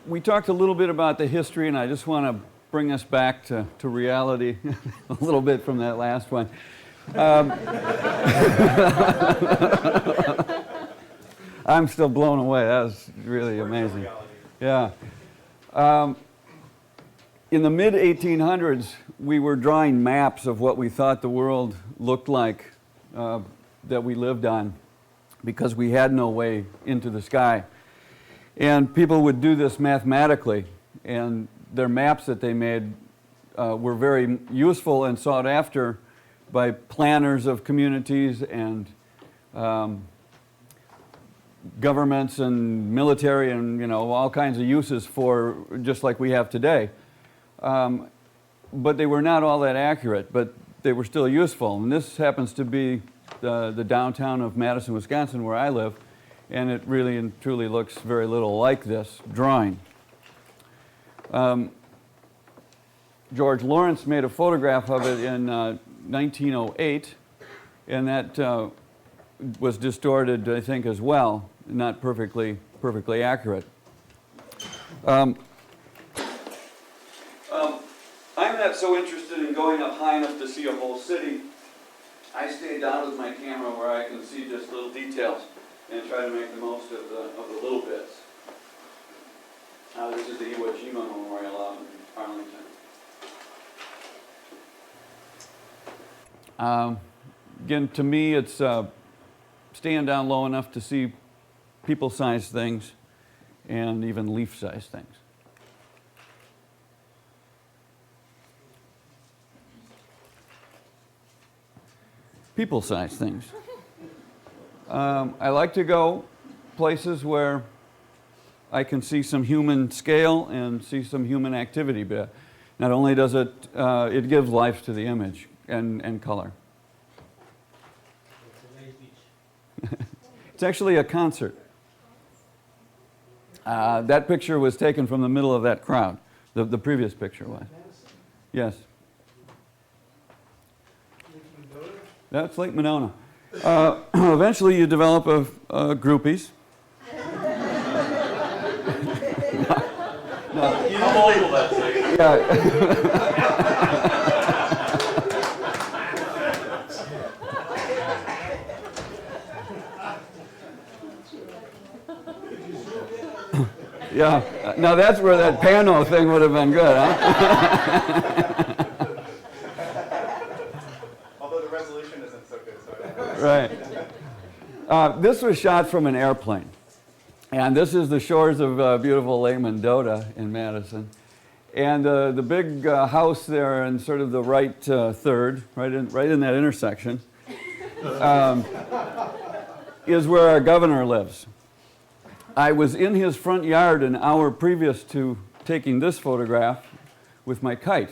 We talked a little bit about the history, and I just want to bring us back to reality a little bit from that last one. I'm still blown away. That was really amazing. Yeah. In the mid-1800s, we were drawing maps of what we thought the world looked like that we lived on because we had no way into the sky. And people would do this mathematically, and their maps that they made were very useful and sought after by planners of communities and governments and military and, all kinds of uses for just like we have today. But they were not all that accurate, but they were still useful. And this happens to be the downtown of Madison, Wisconsin, where I live, and it really and truly looks very little like this drawing. George Lawrence made a photograph of it in 1908, and that was distorted, I think, as well, not perfectly accurate. I'm not so interested in going up high enough to see a whole city. I stay down with my camera where I can see just little details and try to make the most of the little bits. This is the Iwo Jima Memorial out in Arlington. Again, to me, it's staying down low enough to see people-sized things and even leaf-sized things. People-sized things. I like to go places where I can see some human scale and see some human activity. But not only does it gives life to the image and color. It's actually a concert. That picture was taken from the middle of that crowd. The previous picture was. Yes. That's Lake Monona. Eventually you develop groupies. How illegal that's like. Yeah. Now that's where that Pano thing would have been good, huh? Although the resolution isn't so good, so Right. This was shot from an airplane. And this is the shores of beautiful Lake Mendota in Madison. And the big house there in sort of the right third, right in that intersection, is where our governor lives. I was in his front yard an hour previous to taking this photograph with my kite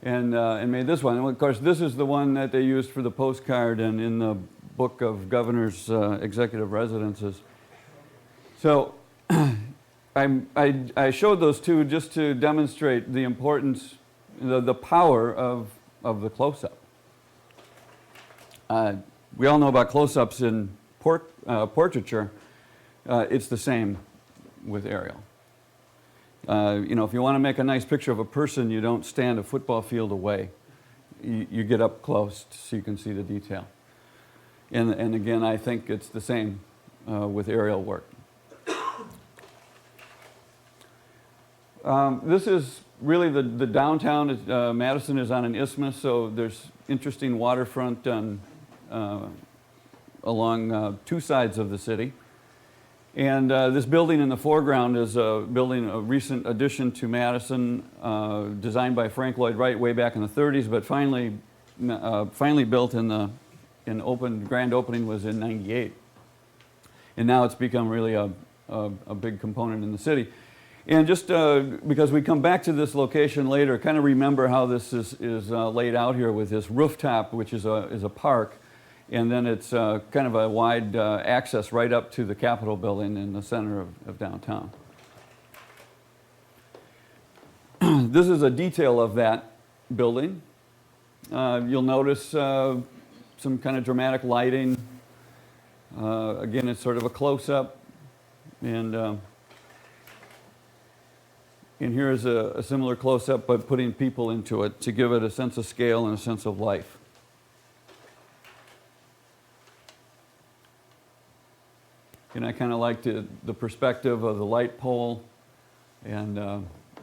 and made this one. And of course, this is the one that they used for the postcard and in the book of governor's executive residences. So I showed those two just to demonstrate the importance, the power of the close-up. We all know about close-ups in portraiture. It's the same with aerial. If you want to make a nice picture of a person, you don't stand a football field away. You get up close so you can see the detail. And again, I think it's the same with aerial work. This is really the downtown. Madison is on an isthmus, so there's interesting waterfront along two sides of the city. And this building in the foreground is a recent addition to Madison, designed by Frank Lloyd Wright way back in the 30s, but finally built grand opening was in '98. And now it's become really a big component in the city. And just because we come back to this location later, kind of remember how this is laid out here with this rooftop, which is a park, and then it's kind of a wide access right up to the Capitol building in the center of downtown. This is a detail of that building. You'll notice some kind of dramatic lighting. Again, it's sort of a close-up, and And here's a similar close-up, but putting people into it to give it a sense of scale and a sense of life. And I kind of liked the perspective of the light pole, and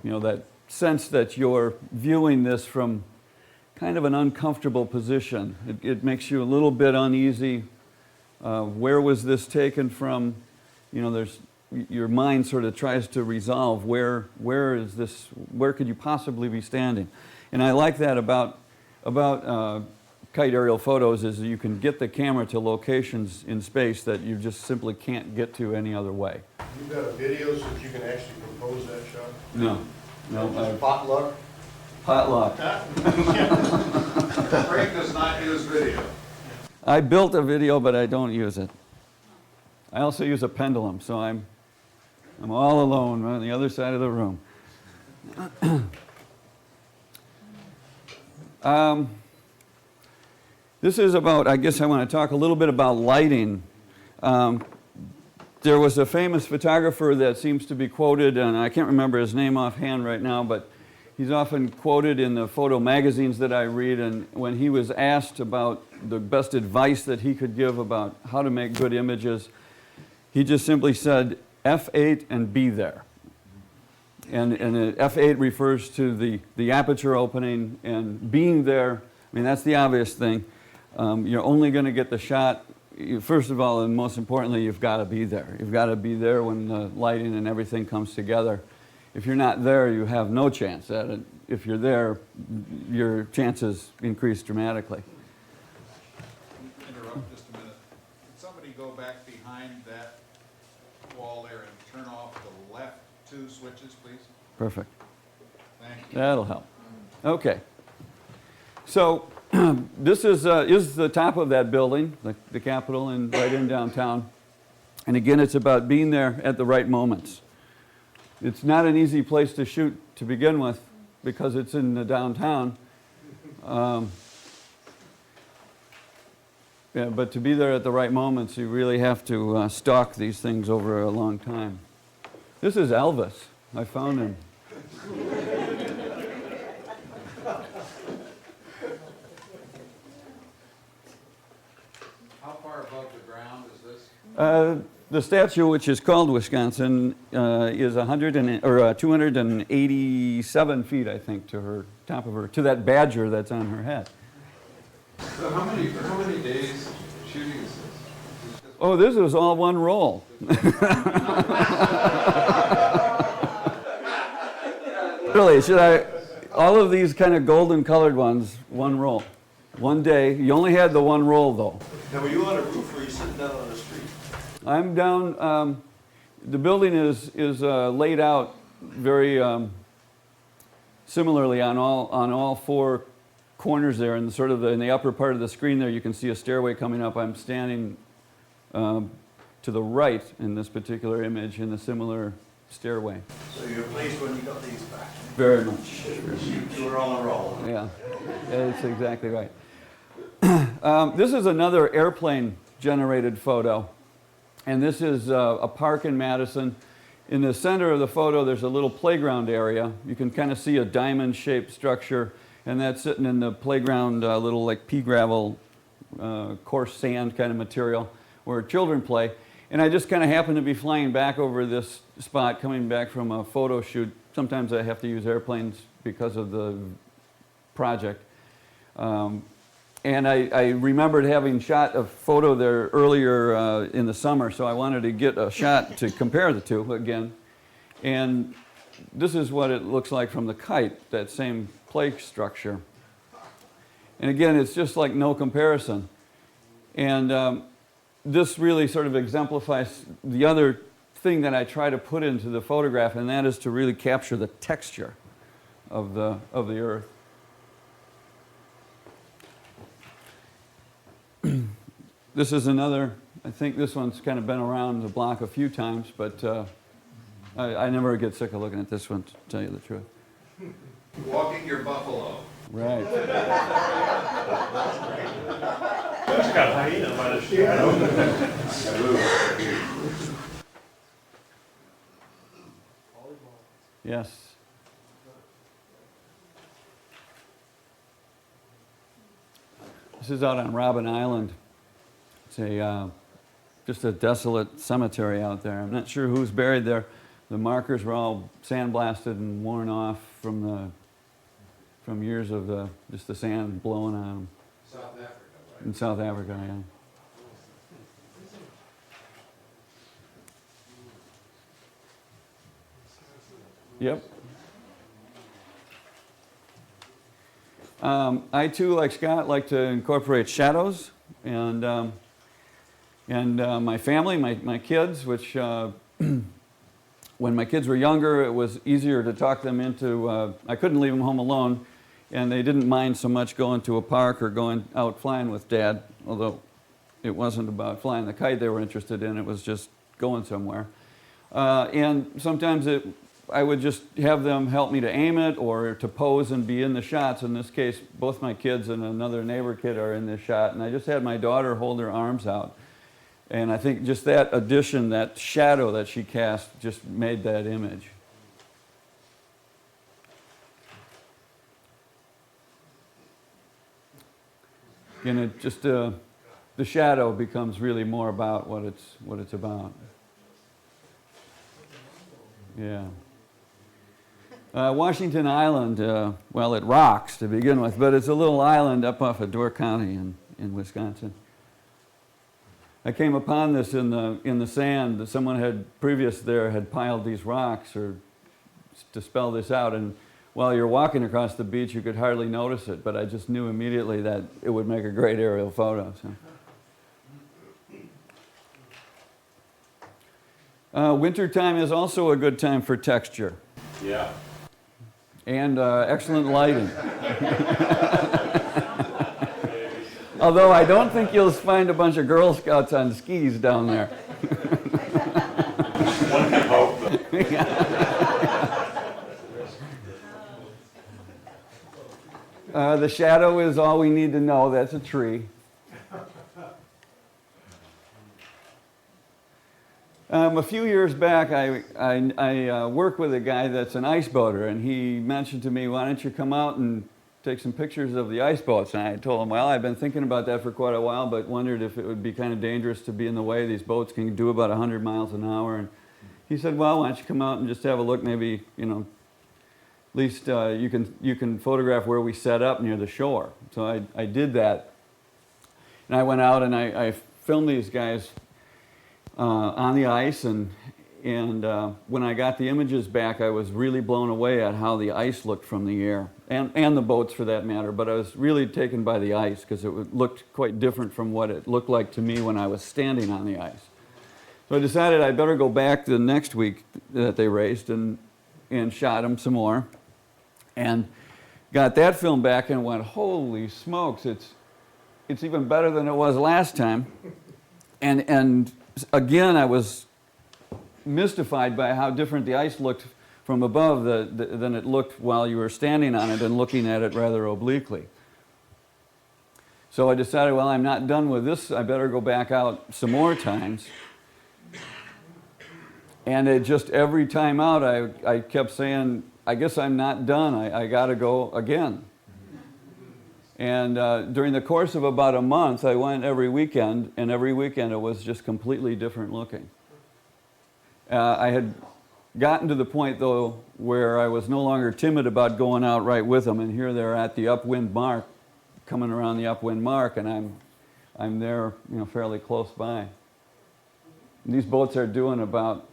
you know, that sense that you're viewing this from kind of an uncomfortable position. It makes you a little bit uneasy. Where was this taken from? You know, your mind sort of tries to resolve where could you possibly be standing? And I like that about kite aerial photos, is that you can get the camera to locations in space that you just simply can't get to any other way. You've got a video so that you can actually compose that shot? No. Just potluck? Potluck. Frank does not use video. I built a video, but I don't use it. I also use a pendulum, so I'm all alone on the other side of the room. This is about, I guess I want to talk a little bit about lighting. There was a famous photographer that seems to be quoted, and I can't remember his name offhand right now, but he's often quoted in the photo magazines that I read, and when he was asked about the best advice that he could give about how to make good images, he just simply said, F8 and be there. And F8 refers to the aperture opening, and being there, I mean, that's the obvious thing. You're only going to get the shot, first of all, and most importantly, you've got to be there. You've got to be there when the lighting and everything comes together. If you're not there, you have no chance at it. If you're there, your chances increase dramatically. Interrupt just a minute. Can somebody go back behind that wall there and turn off the left 2 switches, please? Perfect. Thank you. That'll help. Okay. So this is the top of that building, the Capitol, and right in downtown. And again, it's about being there at the right moments. It's not an easy place to shoot to begin with because it's in the downtown. Yeah, but to be there at the right moments, you really have to stalk these things over a long time. This is Elvis. I found him. How far above the ground is this? The statue, which is called Wisconsin, is 287 feet, I think, to her top of her, to that badger that's on her head. So how many days shooting is this? Oh, this was all one roll. Really, all of these kind of golden colored ones, one roll. One day. You only had the one roll, though. Now, were you on a roof or were you sitting down on the street? I'm down, the building is laid out very similarly on all 4 corners there, and sort of in the upper part of the screen there you can see a stairway coming up. I'm standing to the right in this particular image in a similar stairway. So you were pleased when you got these back? Very much. You were on a roll. Yeah, that's exactly right. This is another airplane-generated photo, and this is a park in Madison. In the center of the photo, there's a little playground area. You can kind of see a diamond-shaped structure, and that's sitting in the playground, little like pea gravel, coarse sand kind of material where children play. And I just kind of happened to be flying back over this spot, coming back from a photo shoot. Sometimes I have to use airplanes because of the project. And I remembered having shot a photo there earlier in the summer, so I wanted to get a shot to compare the two again. And this is what it looks like from the Kite, that same play structure. And again, it's just like no comparison. And this really sort of exemplifies the other thing that I try to put into the photograph, and that is to really capture the texture of the earth. This is another, I think this one's kind of been around the block a few times, but I never get sick of looking at this one, to tell you the truth. Walking your buffalo. Right. It's got hyena by the shadow. Yes. This is out on Robben Island. It's just a desolate cemetery out there. I'm not sure who's buried there. The markers were all sandblasted and worn off from years of just the sand blowing on them. South Africa, right? In South Africa, yeah. Yep. I too, like Scott, like to incorporate shadows, and my family, my kids, which when my kids were younger, it was easier to talk them into. I couldn't leave them home alone, and they didn't mind so much going to a park or going out flying with Dad, although it wasn't about flying the kite they were interested in. It was just going somewhere, and sometimes I would just have them help me to aim it or to pose and be in the shots. In this case, both my kids and another neighbor kid are in this shot, and I just had my daughter hold her arms out. And I think just that addition, that shadow that she cast, just made that image. And it just, the shadow becomes really more about what it's about. Yeah. Washington Island, well, it rocks to begin with, but it's a little island up off of Door County in Wisconsin. I came upon this in the sand. Someone had piled these rocks to spell this out, and while you're walking across the beach, you could hardly notice it, but I just knew immediately that it would make a great aerial photo. So. Wintertime is also a good time for texture. Yeah. And excellent lighting. Although I don't think you'll find a bunch of Girl Scouts on skis down there. One can hope. The shadow is all we need to know. That's a tree. A few years back, I worked with a guy that's an ice boater, and he mentioned to me, why don't you come out and take some pictures of the ice boats? And I told him, well, I've been thinking about that for quite a while, but wondered if it would be kind of dangerous to be in the way. These boats can do about 100 miles an hour. And he said, well, why don't you come out and just have a look, maybe, at least you can photograph where we set up near the shore. So I did that. And I went out and I filmed these guys on the ice, and when I got the images back, I was really blown away at how the ice looked from the air, and the boats for that matter, but I was really taken by the ice because it looked quite different from what it looked like to me when I was standing on the ice. So I decided I'd better go back the next week that they raced and shot them some more, and got that film back and went, holy smokes, it's even better than it was last time. And again, I was mystified by how different the ice looked from above than it looked while you were standing on it and looking at it rather obliquely. So I decided, well, I'm not done with this. I better go back out some more times. And it just, every time out, I kept saying, I guess I'm not done. I got to go again. And during the course of about a month, I went every weekend, and every weekend it was just completely different looking. I had gotten to the point, though, where I was no longer timid about going out right with them, and here they're at the upwind mark, coming around the upwind mark, and I'm there, fairly close by. And these boats are doing about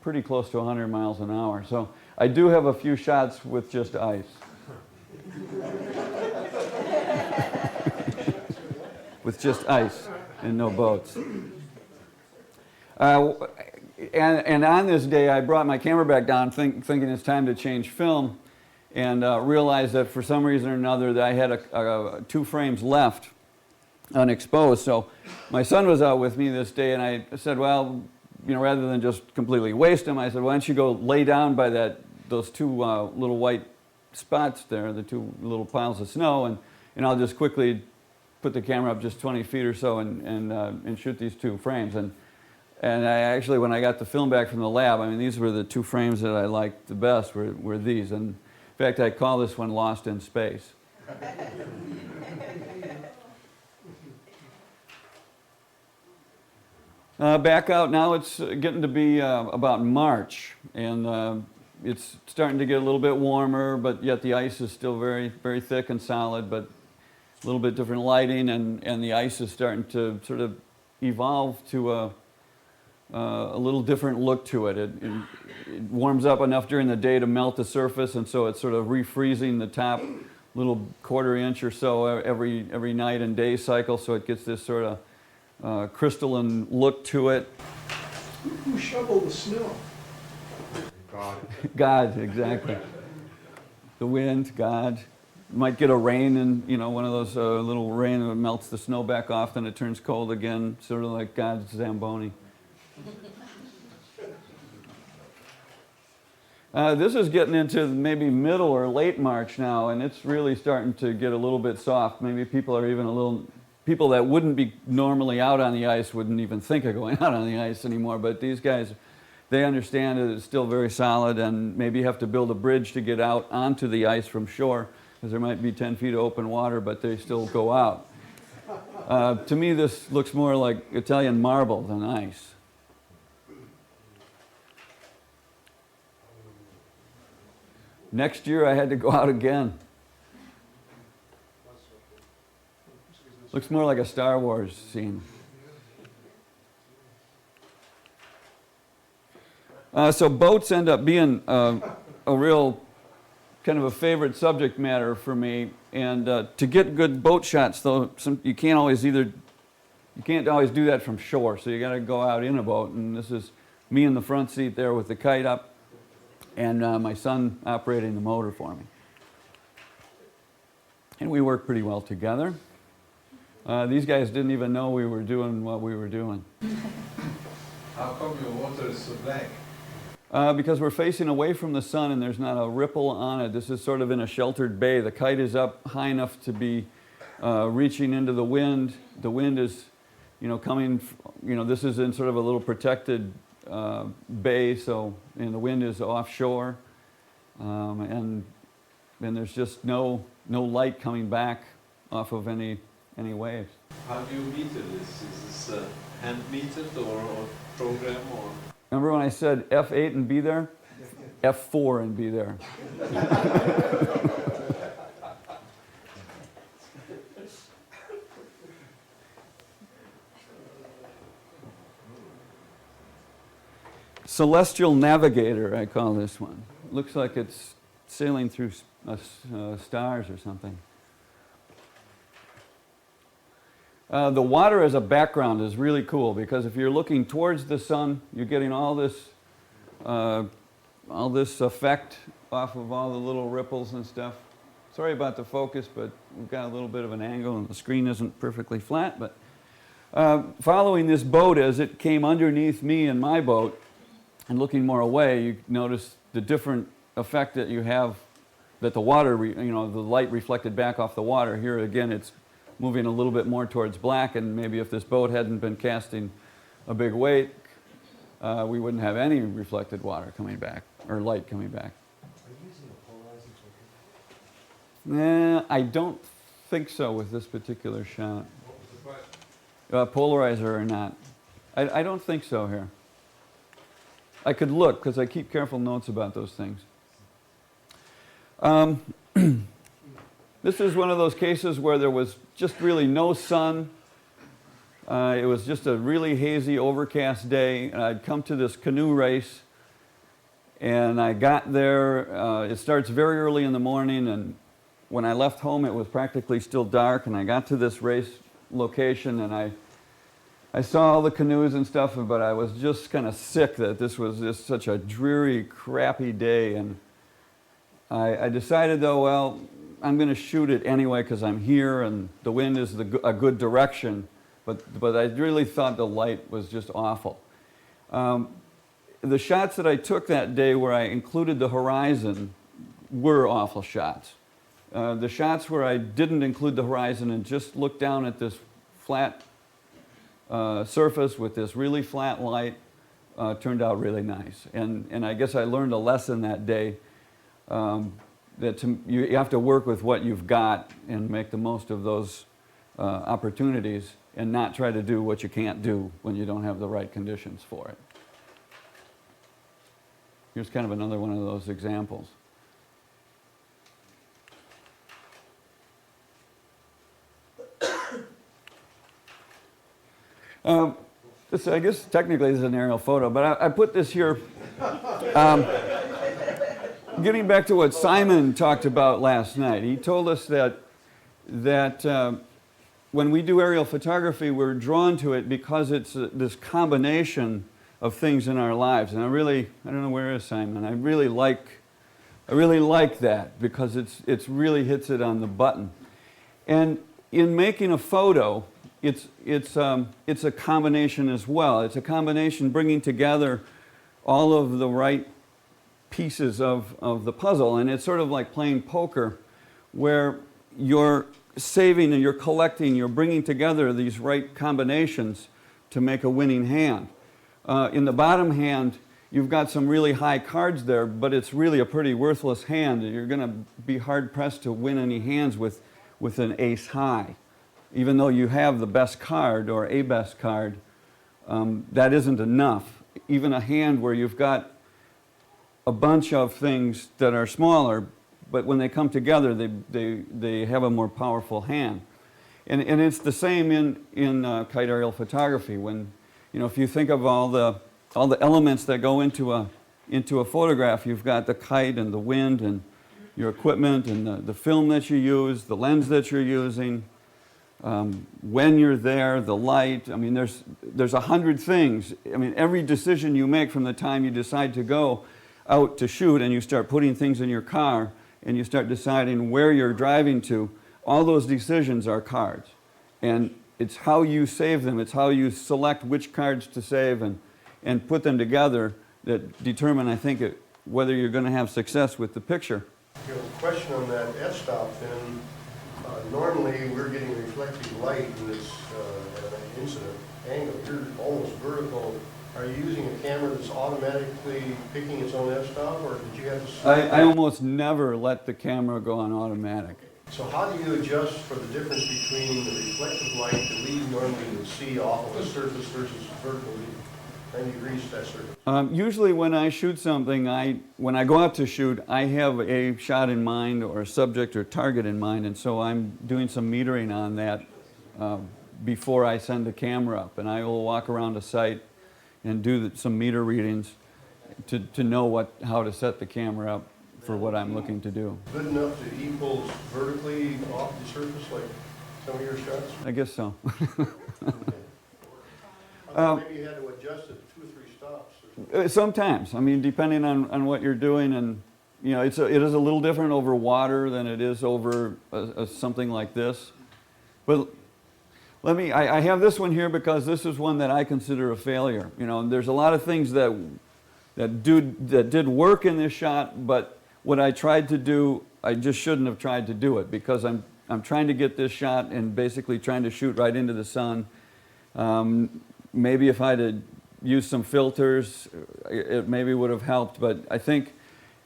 pretty close to 100 miles an hour, so I do have a few shots with just ice. With just ice and no boats. And on this day, I brought my camera back down thinking it's time to change film, and realized that for some reason or another that I had 2 frames left unexposed. So my son was out with me this day, and I said, well, rather than just completely waste them, I said, why don't you go lay down by those 2 little white spots there, the 2 little piles of snow, and I'll just quickly put the camera up just 20 feet or so and shoot these 2 frames. And I actually, when I got the film back from the lab, these were the 2 frames that I liked the best, were these. And in fact, I call this one Lost in Space. Back out now, it's getting to be about March, and it's starting to get a little bit warmer, but yet the ice is still very, very thick and solid, but a little bit different lighting, and the ice is starting to sort of evolve to a little different look to it. It warms up enough during the day to melt the surface, and so it's sort of refreezing the top little quarter inch or so every night and day cycle, so it gets this sort of crystalline look to it. Who shoveled the snow? God, exactly. The wind, God. Might get a rain and, one of those little rain that melts the snow back off, then it turns cold again, sort of like God's Zamboni. This is getting into maybe middle or late March now, and it's really starting to get a little bit soft. Maybe people that wouldn't be normally out on the ice wouldn't even think of going out on the ice anymore, but these guys, they understand that it's still very solid, and maybe have to build a bridge to get out onto the ice from shore, because there might be 10 feet of open water, but they still go out. To me, this looks more like Italian marble than ice. Next year, I had to go out again. Looks more like a Star Wars scene. So boats end up being a real kind of a favorite subject matter for me. And to get good boat shots, though, you can't always do that from shore. So you got to go out in a boat. And this is me in the front seat there with the kite up, and my son operating the motor for me. And we work pretty well together. These guys didn't even know we were doing what we were doing. How come your water is so black? Because we're facing away from the sun and there's not a ripple on it. This is sort of in a sheltered bay. The kite is up high enough to be reaching into the wind. The wind is, coming, this is in sort of a little protected bay, so the wind is offshore. And there's just no light coming back off of any waves. How do you meter this? Is this hand metered or program or? Remember when I said F8 and be there? F4 and be there. Celestial Navigator, I call this one. Looks like it's sailing through stars or something. The water as a background is really cool, because if you're looking towards the sun, you're getting all this effect off of all the little ripples and stuff. Sorry about the focus, but we've got a little bit of an angle and the screen isn't perfectly flat. But following this boat as it came underneath me in my boat and looking more away, you notice the different effect that you have, that the water, the light reflected back off the water. Here again, it's moving a little bit more towards black, and maybe if this boat hadn't been casting a big weight, we wouldn't have any reflected water coming back, or light coming back. Are you using a polarizer? Nah, I don't think so with this particular shot. What was the question? Polarizer or not. I don't think so here. I could look, because I keep careful notes about those things. This is one of those cases where there was just really no sun. It was just a really hazy, overcast day, and I'd come to this canoe race, and I got there. It starts very early in the morning, and when I left home, it was practically still dark, and I got to this race location, and I saw all the canoes and stuff, but I was just kind of sick that this was just such a dreary, crappy day, and I decided, though, well, I'm going to shoot it anyway because I'm here and the wind is a good direction, but I really thought the light was just awful. The shots that I took that day where I included the horizon were awful shots. The shots where I didn't include the horizon and just looked down at this flat surface with this really flat light turned out really nice. And I guess I learned a lesson that day. That you have to work with what you've got and make the most of those opportunities and not try to do what you can't do when you don't have the right conditions for it. Here's kind of another one of those examples. This, I guess technically this is an aerial photo, but I put this here. Getting back to what Simon talked about last night, he told us that when we do aerial photography, we're drawn to it because it's this combination of things in our lives. And I don't know, where is Simon? I really like that because it's really hits it on the button. And in making a photo, it's a combination as well. It's a combination bringing together all of the right pieces of the puzzle. And it's sort of like playing poker, where you're saving and you're collecting, you're bringing together these right combinations to make a winning hand. In the bottom hand, you've got some really high cards there, but it's really a pretty worthless hand. You're going to be hard-pressed to win any hands with an ace high. Even though you have the best card or a best card, that isn't enough. Even a hand where you've got a bunch of things that are smaller, but when they come together, they have a more powerful hand. And it's the same in kite aerial photography. When, if you think of all the elements that go into a photograph, you've got the kite and the wind and your equipment and the film that you use, the lens that you're using, when you're there, the light. I mean, there's 100 things. I mean, every decision you make from the time you decide to go out to shoot and you start putting things in your car and you start deciding where you're driving to, all those decisions are cards. And it's how you save them, it's how you select which cards to save and put them together that determine, I think, whether you're going to have success with the picture. You know, question on that f-stop then, normally we're getting reflective light in this incident angle. You're almost vertical. Are you using a camera that's automatically picking its own f-stop, or did you have to... I almost never let the camera go on automatic. So how do you adjust for the difference between the reflective light that we normally would see off of a surface versus vertically 90 degrees to that surface? Usually when I shoot something, when I go out to shoot, I have a shot in mind or a subject or target in mind, and so I'm doing some metering on that before I send the camera up. And I will walk around a site and do some meter readings to know how to set the camera up for what I'm looking to do. Good enough to equal vertically off the surface like some of your shots? I guess so. Maybe you had to adjust it 2 or 3 stops. Or something. Sometimes. I mean, depending on what you're doing, and it is a little different over water than it is over something like this. But I have this one here because this is one that I consider a failure. There's a lot of things that did work in this shot, but what I tried to do, I just shouldn't have tried to do it, because I'm trying to get this shot and basically trying to shoot right into the sun. Maybe if I'd have used some filters, it maybe would have helped, but I think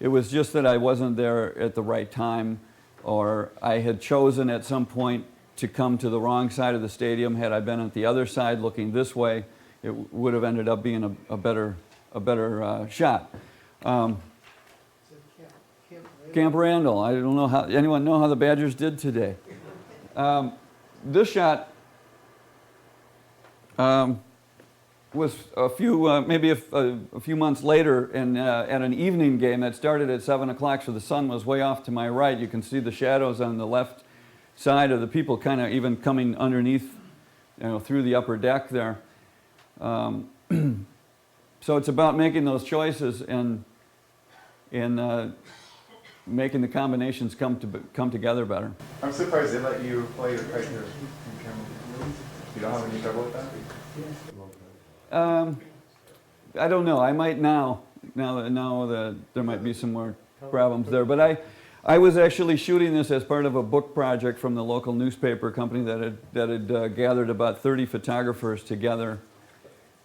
it was just that I wasn't there at the right time, or I had chosen at some point to come to the wrong side of the stadium. Had I been at the other side looking this way, it would have ended up being a better shot. Camp Randall. I don't know how anyone know how the Badgers did today. This shot was maybe a few months later, and at an evening game that started at 7 o'clock, so the sun was way off to my right. You can see the shadows on the left side of the people kind of even coming underneath, through the upper deck there. So it's about making those choices and making the combinations come together better. I'm surprised they let you play your kite here in camera. You don't have any trouble with that? I don't know. I might now that there might be some more problems there. But I was actually shooting this as part of a book project from the local newspaper company that had gathered about 30 photographers together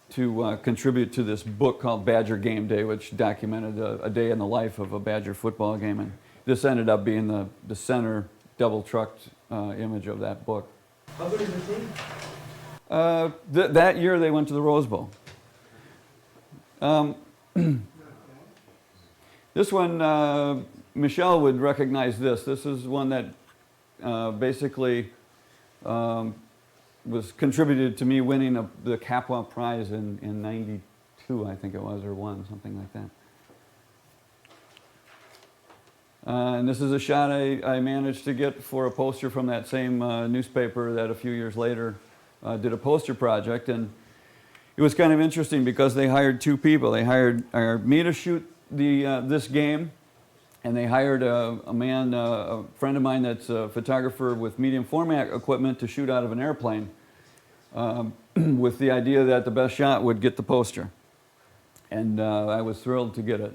to contribute to this book called Badger Game Day, which documented a day in the life of a Badger football game. And this ended up being the center double-trucked image of that book. How good is the team? That year they went to the Rose Bowl. This one, Michelle would recognize this. This is one that basically was contributed to me winning the Capua Prize in 92, I think it was, or one, something like that. And this is a shot I managed to get for a poster from that same newspaper that a few years later did a poster project. And it was kind of interesting because they hired two people. They hired me to shoot this game, and they hired a man, a friend of mine that's a photographer with medium format equipment to shoot out of an airplane with the idea that the best shot would get the poster. And I was thrilled to get it.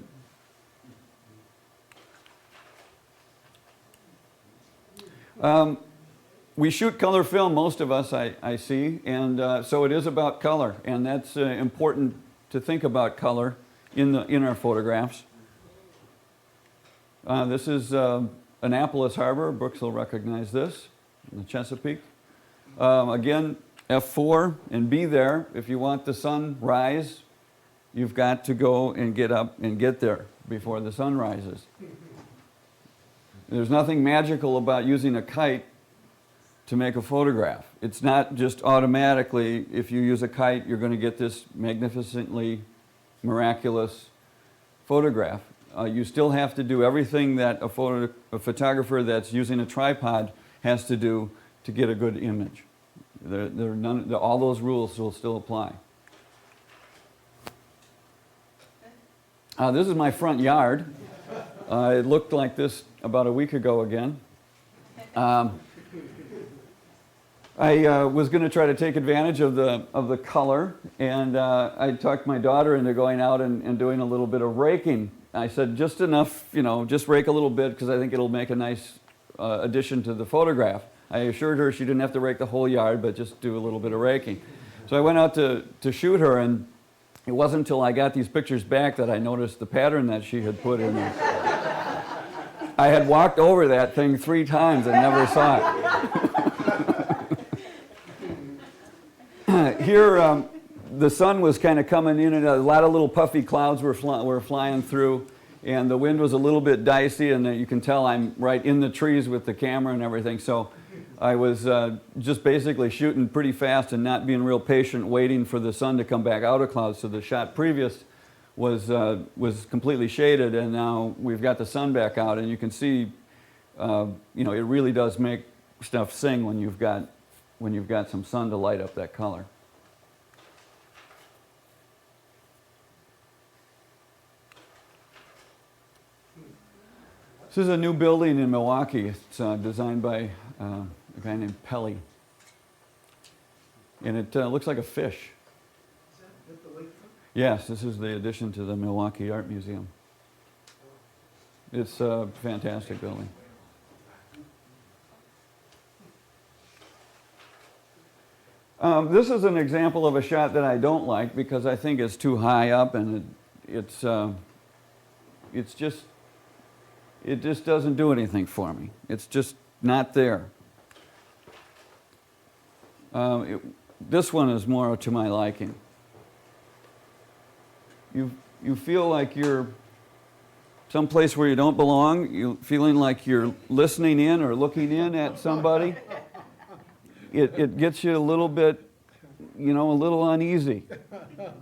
We shoot color film, most of us, I see, and so it is about color, and that's important to think about color in our photographs. This is Annapolis Harbor. Brooks will recognize this, in the Chesapeake. Again, F4 and be there. If you want the sun rise, you've got to go and get up and get there before the sun rises. There's nothing magical about using a kite to make a photograph. It's not just automatically, if you use a kite, you're going to get this magnificently miraculous photograph. You still have to do everything that a photographer that's using a tripod has to do to get a good image. All those rules will still apply. This is my front yard. It looked like this about a week ago again. I was going to try to take advantage of the color, and I talked my daughter into going out and doing a little bit of raking. I said, just enough, just rake a little bit because I think it'll make a nice addition to the photograph. I assured her she didn't have to rake the whole yard, but just do a little bit of raking. So I went out to shoot her, and it wasn't until I got these pictures back that I noticed the pattern that she had put in there. I had walked over that thing 3 times and never saw it. Here, the sun was kind of coming in, and a lot of little puffy clouds were flying through, and the wind was a little bit dicey, and you can tell I'm right in the trees with the camera and everything. So I was just basically shooting pretty fast and not being real patient, waiting for the sun to come back out of clouds. So the shot previous was completely shaded, and now we've got the sun back out, and you can see, it really does make stuff sing when you've got some sun to light up that color. This is a new building in Milwaukee. It's designed by a guy named Pelly. And it looks like a fish. Is that at the lakefront? Yes, this is the addition to the Milwaukee Art Museum. It's a fantastic building. This is an example of a shot that I don't like because I think it's too high up, and it just doesn't do anything for me. It's just not there. This one is more to my liking. You feel like you're someplace where you don't belong. You feeling like you're listening in or looking in at somebody. It gets you a little bit, a little uneasy. Feel a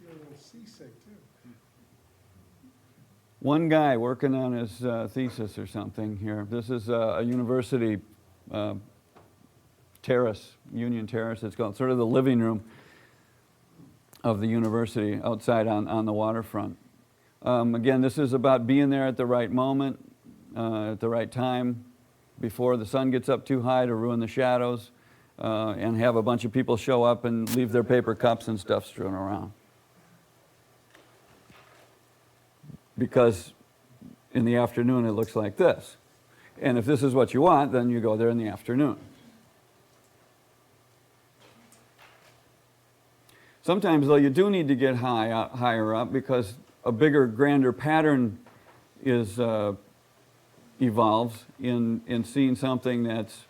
little seasick too. One guy working on his thesis or something here. This is a university terrace, Union Terrace. It's called sort of the living room of the university outside on the waterfront. Again, this is about being there at the right moment, at the right time, before the sun gets up too high to ruin the shadows, and have a bunch of people show up and leave their paper cups and stuff strewn around. Because in the afternoon it looks like this. And if this is what you want, then you go there in the afternoon. Sometimes, though, you do need to get higher up because a bigger, grander pattern evolves in seeing something that's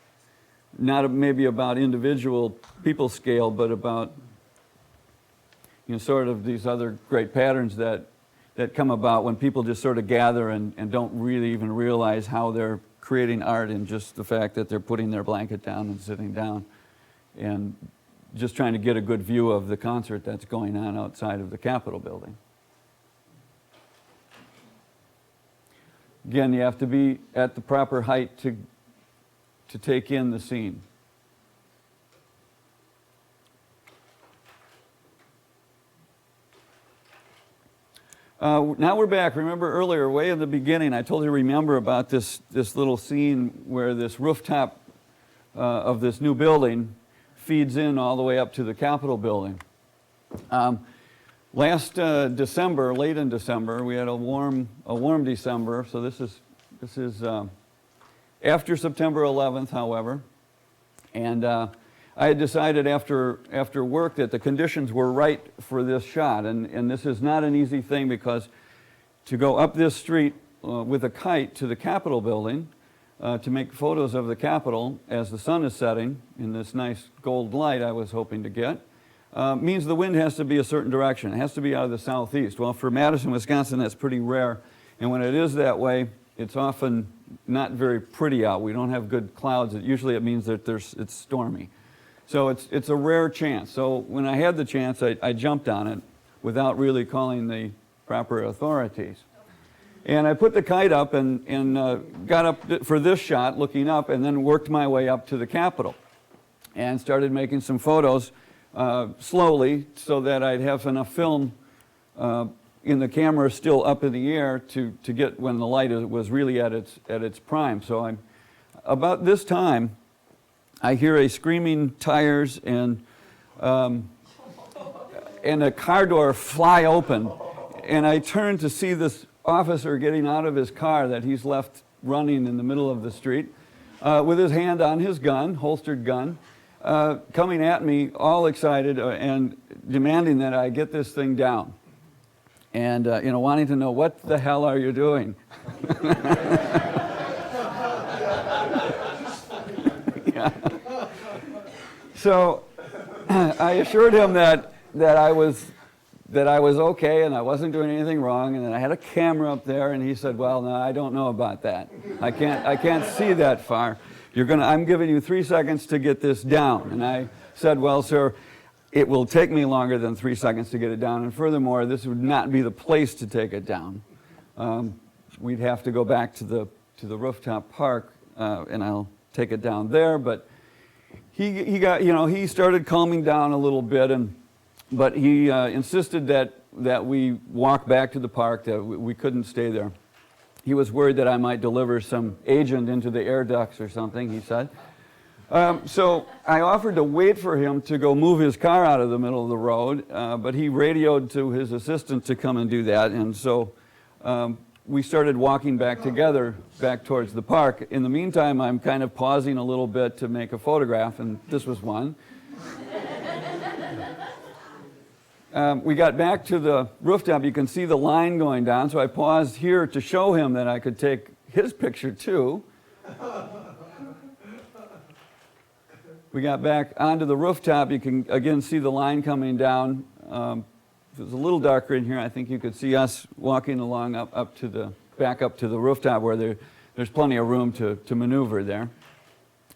not maybe about individual people scale, but about, you know, sort of these other great patterns that come about when people just sort of gather and don't really even realize how they're creating art in just the fact that they're putting their blanket down and sitting down and just trying to get a good view of the concert that's going on outside of the Capitol building. Again, you have to be at the proper height to take in the scene. Now we're back. Remember earlier, way in the beginning, I told you to remember about this little scene where this rooftop of this new building feeds in all the way up to the Capitol building. Last December, late in December, we had a warm December. So this is after September 11th, however, and I had decided after work that the conditions were right for this shot, and this is not an easy thing because to go up this street with a kite to the Capitol building to make photos of the Capitol as the sun is setting in this nice gold light I was hoping to get means the wind has to be a certain direction. It has to be out of the southeast. Well, for Madison, Wisconsin, that's pretty rare, and when it is that way, it's often not very pretty out. We don't have good clouds. Usually it means that it's stormy. So it's a rare chance. So when I had the chance, I jumped on it without really calling the proper authorities. And I put the kite up and got up for this shot, looking up, and then worked my way up to the Capitol and started making some photos slowly so that I'd have enough film in the camera still up in the air to get when the light was really at its prime. So about this time, I hear a screaming tires and a car door fly open, and I turn to see this officer getting out of his car that he's left running in the middle of the street with his hand on his gun, holstered gun, coming at me all excited and demanding that I get this thing down and wanting to know, what the hell are you doing? Yeah. So I assured him that I was okay and I wasn't doing anything wrong, and then I had a camera up there, and he said, "Well, no, I don't know about that. I can't see that far. I'm giving you 3 seconds to get this down." And I said, "Well, sir, it will take me longer than 3 seconds to get it down, and furthermore, this would not be the place to take it down. We'd have to go back to the rooftop park, and I'll take it down there." But he started calming down a little bit, but he insisted that we walk back to the park, that we couldn't stay there. He was worried that I might deliver some agent into the air ducts or something, he said. So I offered to wait for him to go move his car out of the middle of the road, but he radioed to his assistant to come and do that, and so we started walking back together, back towards the park. In the meantime, I'm kind of pausing a little bit to make a photograph, and this was one. We got back to the rooftop. You can see the line going down, so I paused here to show him that I could take his picture too. We got back onto the rooftop. You can again see the line coming down. If it was a little darker in here, I think you could see us walking along back up to the rooftop where there's plenty of room to maneuver there.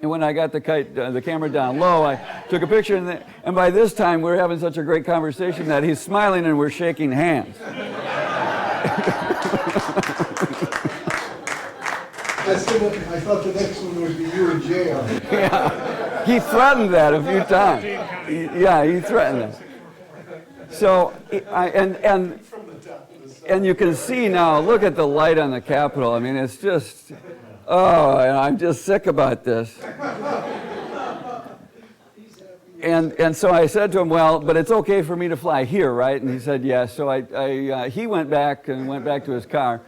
And when I got the camera down low, I took a picture, and by this time we're having such a great conversation that he's smiling and we're shaking hands. I thought the next one would be you in jail. Yeah, he threatened that a few times. He threatened it. So, and you can see now, look at the light on the Capitol. I mean, it's just, I'm just sick about this. And so I said to him, "Well, but it's okay for me to fly here, right?" And he said, "Yes." So he went back to his car.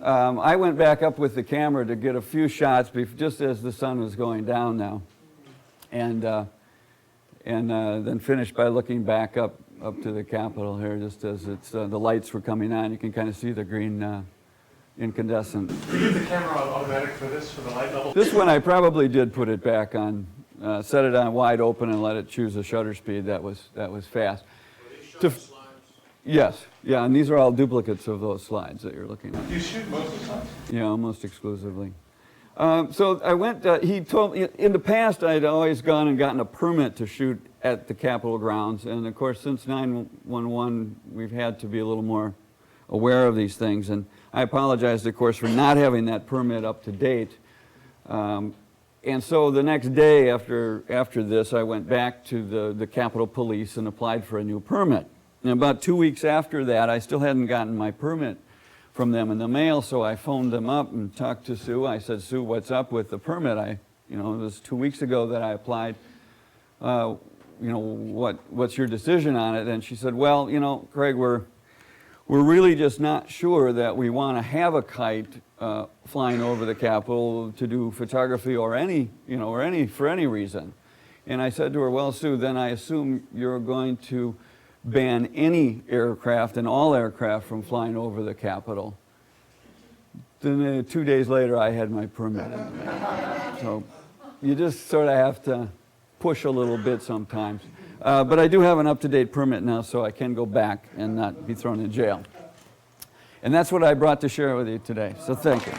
I went back up with the camera to get a few shots just as the sun was going down now, and then finished by looking back up to the Capitol here, just as the lights were coming on. You can kind of see the green incandescent. Did you use the camera automatic for the light level? This one I probably did put it back on set it on wide open and let it choose a shutter speed that was fast. To- Yes, yeah, and these are all duplicates of those slides that you're looking at. You shoot most of the time? Yeah, almost exclusively. So I went, he told me, in the past I'd always gone and gotten a permit to shoot at the Capitol grounds, and of course since 9/11 we've had to be a little more aware of these things, and I apologized of course for not having that permit up to date. And so the next day after this I went back to the Capitol Police and applied for a new permit. And about 2 weeks after that I still hadn't gotten my permit from them in the mail, so I phoned them up and talked to Sue. I said, Sue, what's up with the permit? It was 2 weeks ago that I applied. What's your decision on it? And she said, well, Craig, we're really just not sure that we want to have a kite flying over the Capitol to do photography or for any reason. And I said to her, well, Sue, then I assume you're going to ban any aircraft and all aircraft from flying over the Capitol. Then 2 days later, I had my permit. So you just sort of have to push a little bit sometimes. But I do have an up-to-date permit now, so I can go back and not be thrown in jail. And that's what I brought to share with you today. So thank you.